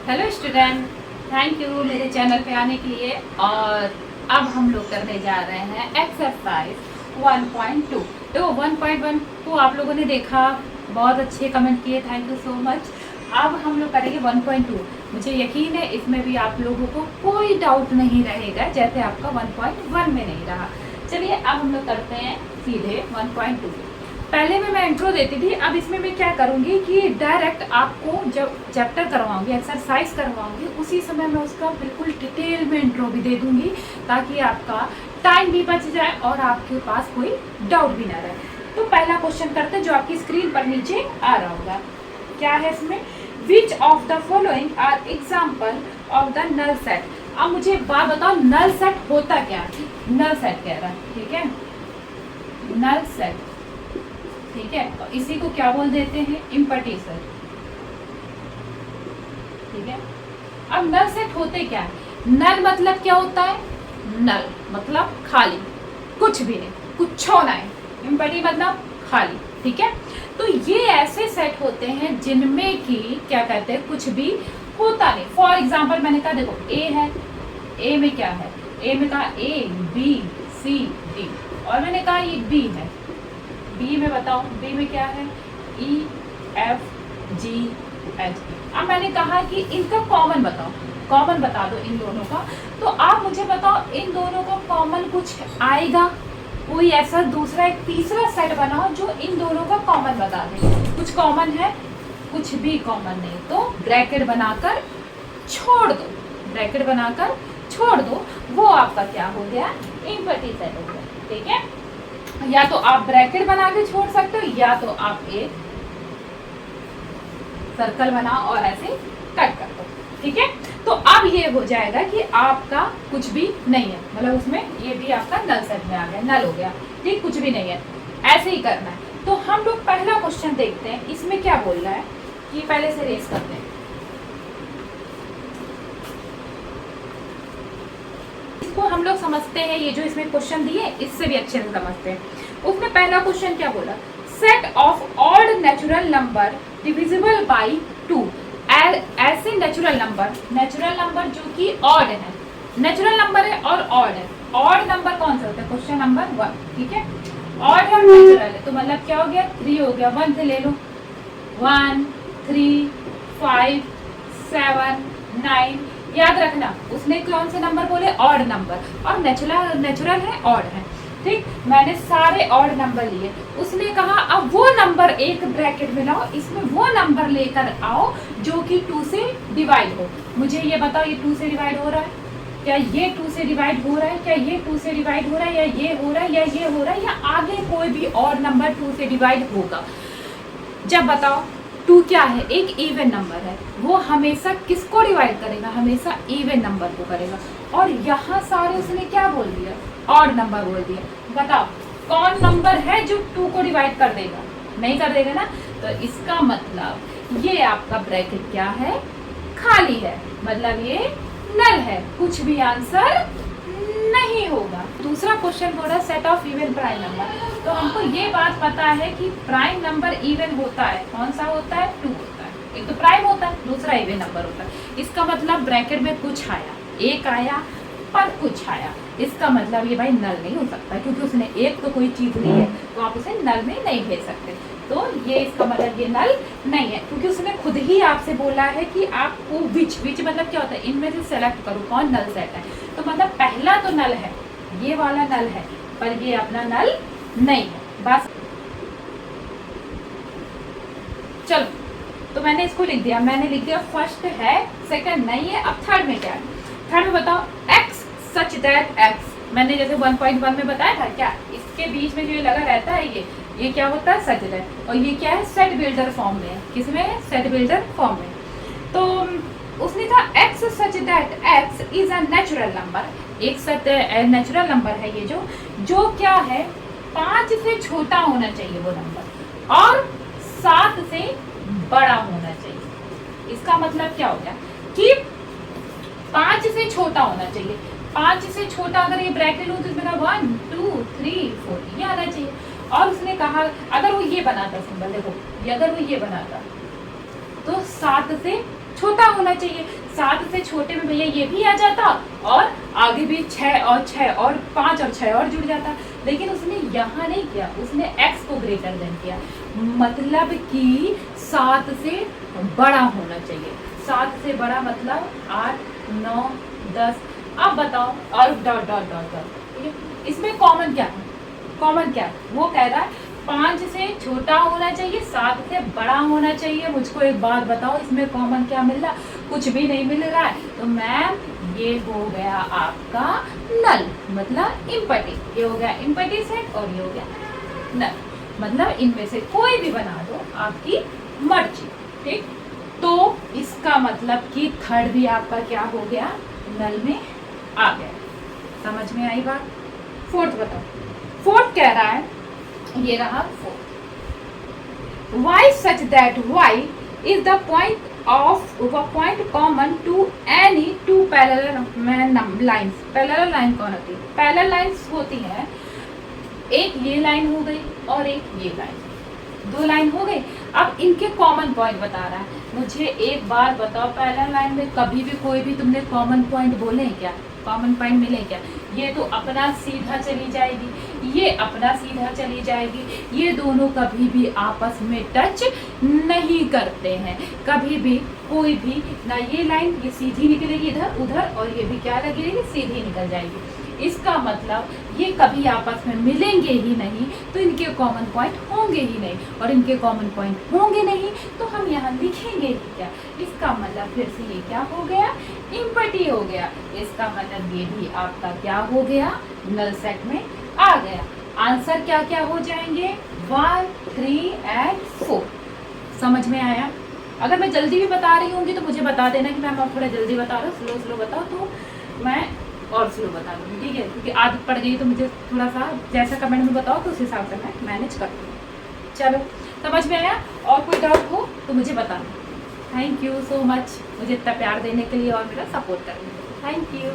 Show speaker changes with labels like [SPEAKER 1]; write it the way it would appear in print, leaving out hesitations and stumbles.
[SPEAKER 1] Hello student, thank you मेरे channel पे आने के लिए। और अब हम लोग करने जा रहे हैं एक्सरसाइज 1.2। तो 1.1 को आप लोगों ने देखा, बहुत अच्छे कमेंट किए, थैंक यू सो मच। अब हम लोग करेंगे 1.2। मुझे यकीन है इसमें भी आप लोगों को कोई डाउट नहीं रहेगा जैसे आपका 1.1 में नहीं रहा। चलिए अब हम लोग करते हैं सीधे 1.2। पहले में मैं इंट्रो देती थी, अब इसमें मैं क्या करूँगी कि डायरेक्ट आपको जब चैप्टर करवाऊंगी, एक्सरसाइज करवाऊंगी, उसी समय मैं उसका बिल्कुल डिटेल में इंट्रो भी दे दूंगी ताकि आपका टाइम भी बच जाए और आपके पास कोई डाउट भी ना रहे। तो पहला क्वेश्चन करते हैं जो आपकी स्क्रीन पर नीचे आ रहा होगा। क्या है इसमें? Which of the following are example of the null set. अब मुझे एक बात बताओ, नल सेट होता क्या है? नल सेट कह रहा है, ठीक है, नल सेट, ठीक है। तो इसी को क्या बोल देते हैं? इम्पटी सेट, ठीक है। अब नल सेट होते क्या है? नल मतलब क्या होता है? नल मतलब खाली, कुछ भी नहीं, कुछ होना है। इम्पटी मतलब खाली, ठीक है। तो ये ऐसे सेट होते हैं जिनमें कि क्या कहते हैं, कुछ भी होता नहीं। फॉर एग्जाम्पल मैंने कहा देखो ए है, ए में क्या है? ए में कहा ए बी सी डी, और मैंने कहा ये बी है, बी में बताओ, बी में क्या है? E F G H. अब मैंने कहा कि इनका कॉमन बताओ, कॉमन बता दो इन दोनों का। तो आप मुझे बताओ इन दोनों का कॉमन कुछ आएगा? कोई ऐसा दूसरा एक तीसरा सेट बनाओ जो इन दोनों का कॉमन बता दे। कुछ कॉमन है? कुछ भी कॉमन नहीं, तो ब्रैकेट बनाकर छोड़ दो, ब्रैकेट बनाकर छोड़ दो। वो आपका क्या हो गया? इम्पटी सेट हो गया, ठीक है। या तो आप ब्रैकेट बना के छोड़ सकते हो, या तो आप एक सर्कल बनाओ और ऐसे कट कर दो, ठीक है। तो अब ये हो जाएगा कि आपका कुछ भी नहीं है, मतलब उसमें ये भी आपका नल सेट में आ गया, नल हो गया, ठीक, कुछ भी नहीं है। ऐसे ही करना है। तो हम लोग पहला क्वेश्चन देखते हैं, इसमें क्या बोल रहा है कि पहले से रेस करते हैं। इसको हम लोग समझते हैं, ये जो इसमें क्वेश्चन दिए इससे भी अच्छे से समझते हैं। उसमें पहला क्वेश्चन क्या बोला? Set of odd natural number divisible by 2। ऐसे नेचुरल नंबर जो कि ऑड है, नेचुरल नंबर है और ऑड है। ऑड नंबर कौन सा होता है? क्वेश्चन नंबर 1, ठीक है। ऑड और नेचुरल है तो मतलब क्या हो गया? 3 हो गया, 1 से ले लो, 1 3 5 7 9। याद रखना उसने कौन से नंबर बोले? ऑड नंबर, और नेचुरल है, ऑड है, ठीक। मैंने सारे ऑड नंबर लिए। उसने कहा अब वो नंबर एक ब्रैकेट में लाओ, इसमें वो नंबर लेकर आओ जो कि 2 से डिवाइड हो। मुझे ये बताओ ये 2 से डिवाइड हो रहा है क्या? ये 2 से डिवाइड हो रहा है क्या? ये 2 से डिवाइड हो रहा है, या ये हो रहा है, या ये हो रहा है, या आगे कोई भी ऑड नंबर 2 से डिवाइड होगा? जब बताओ 2 क्या है? एक इवन नंबर है, वो हमेशा किसको डिवाइड करेगा? हमेशा इवन नंबर को करेगा। और यहाँ सारे उसने क्या बोल दिया? ऑड नंबर बोल दिया। बताओ कौन नंबर है जो 2 को डिवाइड कर देगा? नहीं कर देगा ना। तो इसका मतलब ये आपका ब्रैकेट क्या है? खाली है, मतलब ये नल है, कुछ भी आंसर नहीं होगा। दूसरा क्वेश्चन बोल रहा है set of even prime number. तो हमको ये बात पता है कि प्राइम नंबर इवन होता है, कौन सा होता है? 2 होता है। एक तो प्राइम होता है, दूसरा इवन नंबर होता है। इसका मतलब ब्रैकेट में कुछ आया, एक आया पर कुछ आया, इसका मतलब ये भाई नल नहीं हो सकता, क्योंकि उसने एक तो कोई चीज ली है तो आप उसे नल में नहीं भेज सकते। तो ये इसका मतलब ये नल नहीं है, क्योंकि उसने खुद ही आपसे बोला है कि आपको विच मतलब क्या होता है? इनमें से सेलेक्ट करो कौन नल सेट है। तो मतलब पहला तो नल है, ये वाला नल है, पर ये अपना नल नहीं है। बस चलो, तो मैंने इसको लिख दिया, मैंने लिख दिया फर्स्ट है, सेकंड नहीं है। अब थर्ड में क्या है? थर्ड में बताओ एक्स सच दैट एक्स। मैंने जैसे 1.1 में बताया था, क्या इसके बीच में जो लगा रहता है ये क्या होता है? Such that. और ये क्या है? सेट बिल्डर फॉर्म में है। किसमें है? सेट बिल्डर फॉर्म में। तो उसने कहा x such that x is a natural number. एक सच नेचुरल नंबर है ये जो क्या है? 5 से छोटा होना चाहिए वो नंबर, और 7 से बड़ा होना चाहिए। इसका मतलब क्या हो गया कि 5 से छोटा होना चाहिए। 5 से छोटा अगर ये ब्रैकेट हो तो इसमें 1 2 3 4 ये आना चाहिए। और उसने कहा अगर वो ये बनाता सिंबल, देखो ये अगर वो ये बनाता तो 7 से छोटा होना चाहिए। 7 से छोटे में भैया ये भी आ जाता और आगे भी 6 और 6 और 5 और 6 और जुड़ जाता, लेकिन उसने यहाँ नहीं किया, उसने x को ग्रेटर देन किया, मतलब कि 7 से बड़ा होना चाहिए। 7 से बड़ा मतलब 8, 9, 10। अब बताओ, और डॉट डॉट डॉट डॉट, ठीक है। इसमें कॉमन क्या है? कॉमन क्या है? वो कह रहा है 5 से छोटा होना चाहिए, 7 से बड़ा होना चाहिए। मुझको एक बात बताओ, इसमें कॉमन क्या मिल रहा? कुछ भी नहीं मिल रहा है। तो मैम ये हो गया आपका नल, मतलब इम्पटी। ये हो गया इम्पटी सेट और ये हो गया नल, मतलब इनमें से कोई भी बना दो, आपकी मर्जी, ठीक। तो इसका मतलब कि थर्ड भी आपका क्या हो गया? नल में आ गया। समझ में आई बात? फोर्थ बताओ। फोर्थ कह रहा है, ये रहा fourth, y such that y is the point common to any two parallel lines। Parallel line कौन होती है? पैरेलल लाइंस होती है, एक ये लाइन हो गई और एक ये लाइन, 2 लाइन हो गई। अब इनके कॉमन पॉइंट बता रहा है। मुझे एक बार बताओ, पैरेलल लाइन में कभी भी कोई भी तुमने कॉमन पॉइंट बोले हैं क्या? कॉमन पॉइंट मिले क्या? ये तो अपना सीधा चली जाएगी, ये अपना सीधा चली जाएगी, ये दोनों कभी भी आपस में टच नहीं करते हैं कभी भी। कोई भी ना, ये लाइन ये सीधी निकलेगी इधर उधर, और ये भी क्या लगी रहेगी? सीधी निकल जाएगी। इसका मतलब ये कभी आपस में मिलेंगे ही नहीं, तो इनके कॉमन पॉइंट होंगे ही नहीं, और इनके कॉमन पॉइंट होंगे नहीं तो हम यहाँ लिखेंगे ही क्या? इसका मतलब फिर से ये क्या हो गया? इम्पटी हो गया। इसका मतलब ये भी आपका क्या हो गया? नल सेट में आ गया। आंसर क्या क्या हो जाएंगे? 1, 3 एंड 4। समझ में आया? अगर मैं जल्दी भी बता रही होंगी तो मुझे बता देना कि मैम आप थोड़ा जल्दी बता रहे हो, स्लो बताओ, तो मैं और स्लो बता दूँगी, ठीक है? क्योंकि आदत पड़ गई तो मुझे थोड़ा सा जैसा कमेंट में बताओ तो उस हिसाब से मैं मैनेज कर दूँगी। चलो, समझ में आया? और कोई डाउट हो तो मुझे बताना। थैंक यू सो मच मुझे इतना प्यार देने के लिए और मेरा सपोर्ट करने के लिए। Thank you.